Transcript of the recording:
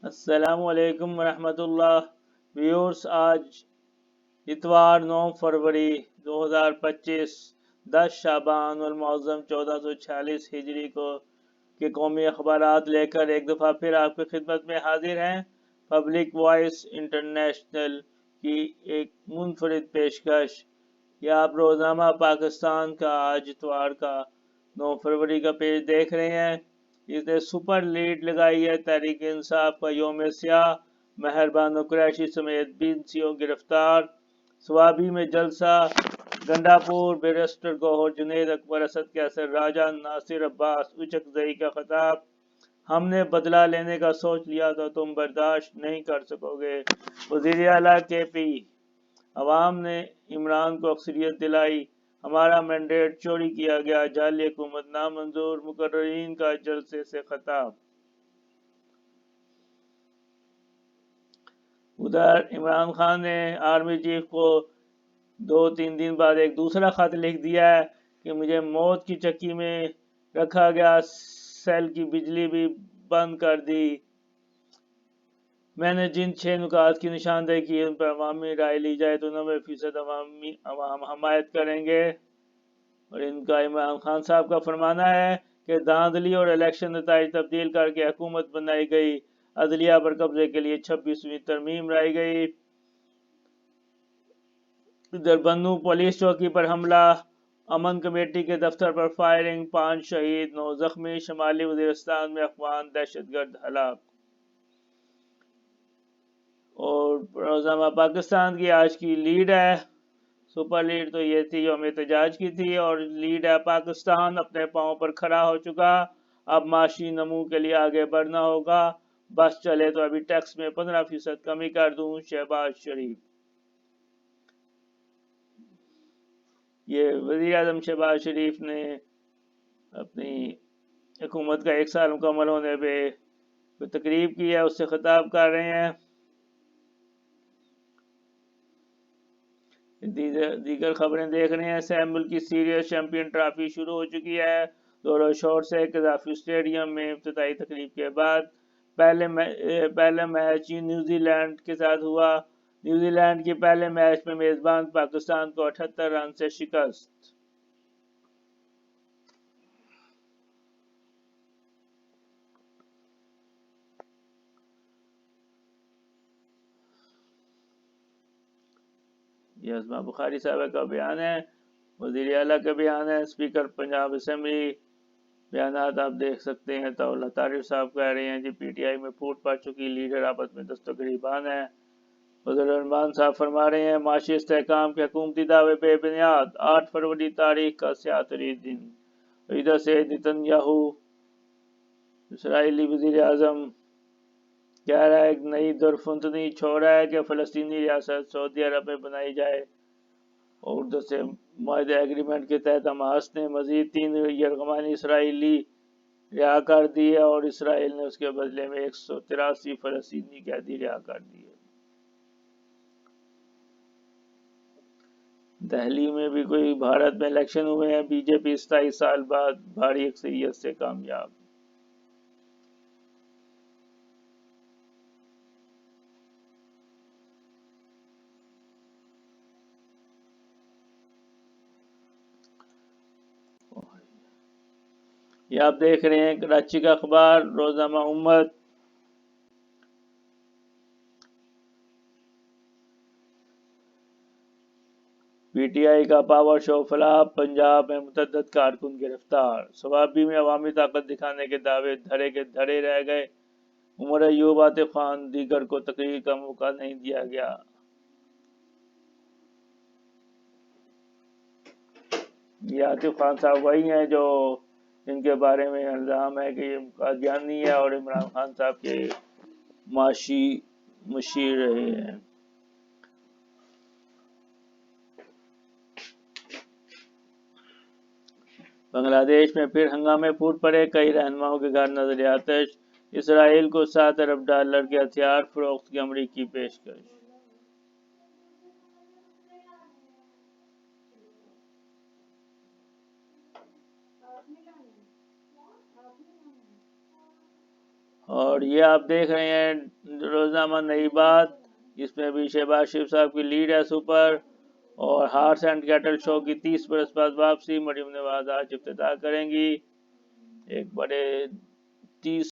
السلام علیکم ورحمۃ اللہ ویورز، آج اتوار 9 فروری 2025 10 شعبان المعظم 1446 ہجری کو کے قومی اخبارات لے کر ایک دفعہ پھر آپ کی خدمت میں حاضر ہیں۔ پبلک وائس انٹرنیشنل کی ایک منفرد پیشکش۔ یہ آپ روزنامہ پاکستان کا آج اتوار کا 9 فروری کا پیج دیکھ رہے ہیں۔ اس نے سپر لیڈ لگائی ہے: تحریک انصاف کا یوم سیاہ، مہربانو قریشی سمیت 20 گرفتار، سوابی میں جلسہ، گنڈاپور بیرسٹر گوہر جنید اکبر اسد کے اثر راجہ ناصر عباس اچکزئی کا خطاب: ہم نے بدلہ لینے کا سوچ لیا تو تم برداشت نہیں کر سکو گے۔ وزیر اعلیٰ کے پی: عوام نے عمران کو اکثریت دلائی، ہمارا مینڈیٹ چوری کیا گیا، جعلی حکومت نامنظور، مقررین کا جلسے سے خطاب۔ ادھر عمران خان نے آرمی چیف کو 2-3 دن بعد ایک دوسرا خط لکھ دیا ہے کہ مجھے موت کی چکی میں رکھا گیا، سیل کی بجلی بھی بند کر دی، میں نے جن 6 نکات کی نشاندہی کی ان پر عوامی رائے لی جائے تو 90% عوام حمایت کریں گے۔ اور ان کا عمران خان صاحب کا فرمانا ہے کہ دھاندلی اور الیکشن نتائج تبدیل کر کے حکومت بنائی گئی، عدلیہ پر قبضے کے لیے 26ویں ترمیم لائی گئی۔ ادھر بنو پولیس چوکی پر حملہ، امن کمیٹی کے دفتر پر فائرنگ، 5 شہید 9 زخمی، شمالی وزیرستان میں افغان دہشت گرد ہلاک۔ اور روزنامہ پاکستان کی آج کی لیڈ ہے، سپر لیڈ تو یہ تھی یوم احتجاج کی تھی، اور لیڈ ہے: پاکستان اپنے پاؤں پر کھڑا ہو چکا، اب معاشی نمو کے لیے آگے بڑھنا ہوگا، بس چلے تو ابھی ٹیکس میں 15% کمی کر دوں، شہباز شریف۔ یہ وزیر اعظم شہباز شریف نے اپنی حکومت کا 1 سال مکمل ہونے پہ تقریب کی ہے، اس سے خطاب کر رہے ہیں۔ دیگر خبریں دیکھ رہے ہیں: سہ ملکی سیریز چیمپئن ٹرافی شروع ہو چکی ہے، زور و شور سے قذافی اسٹیڈیم میں افتتاحی تقریب کے بعد پہلا میچ نیوزی لینڈ کے ساتھ ہوا۔ نیوزی لینڈ کے پہلے میچ میں میزبان پاکستان کو 78 رن سے شکست۔ یہ اسما بخاری صاحبہ کا بیان ہے، وزیر اعلیٰ کا بیان ہے، اسپیکر پنجاب اسمبلی۔ بیانات آپ دیکھ سکتے ہیں۔ تو اللہ طارف صاحب کہہ رہے ہیں پی ٹی آئی میں پھوٹ پڑ چکی، لیڈر آپس میں دست و گریبان ہے۔ وزیر ارمان صاحب فرما رہے ہیں معاشی استحکام کے حکومتی دعوے بے بنیاد، 8 فروری تاریخ کا سیاہ ترین دن۔ ادھر سے نیتن یاہو اسرائیلی وزیر اعظم کہہ رہا ہے کہ نئی درفندنی چھوڑ رہا ہے کہ فلسطینی ریاست سعودی عرب میں بنائی جائے، اور ادھر سے معاہدہ ایگریمنٹ کے تحت حماس نے مزید 3 یرغمالی اسرائیلی رہا کر دیے، اور اسرائیل نے اس کے بدلے میں 183 فلسطینی قیدی رہا کر دیے۔ دہلی میں بھی کوئی بھارت میں الیکشن ہوئے ہیں، بی جے پی 27 سال بعد بھاری اکثریت سے کامیاب۔ یہ آپ دیکھ رہے ہیں کراچی کا اخبار روزنامہ امت۔ پی ٹی آئی کا پاور شو فلاپ، پنجاب میں متعدد کارکن گرفتار، سوابی میں عوامی طاقت دکھانے کے دعوے دھرے کے دھرے رہ گئے، عمر ایوب، عاطف خان دیگر کو تقریر کا موقع نہیں دیا گیا۔ یہ عاطف خان صاحب وہی ہیں جو ان کے بارے میں الزام ہے کہ یہ قادیانی ہے اور عمران خان صاحب کے معاشی مشیر رہے ہیں۔ بنگلہ دیش میں پھر ہنگامے پھوٹ پڑے، کئی رہنماؤں کے گھر نظر آتش، اسرائیل کو $7 ارب کے ہتھیار فروخت کی امریکی پیشکش۔ اور یہ آپ دیکھ رہے ہیں روزنامہ نئی بات، اس میں بھی شہباز شریف صاحب کی لیڈ ہے سپر، اور ہارس اینڈ کیٹل شو کی 30 برس بعد واپسی مریم نواز آج افتتاح کریں گی۔ ایک بڑے 30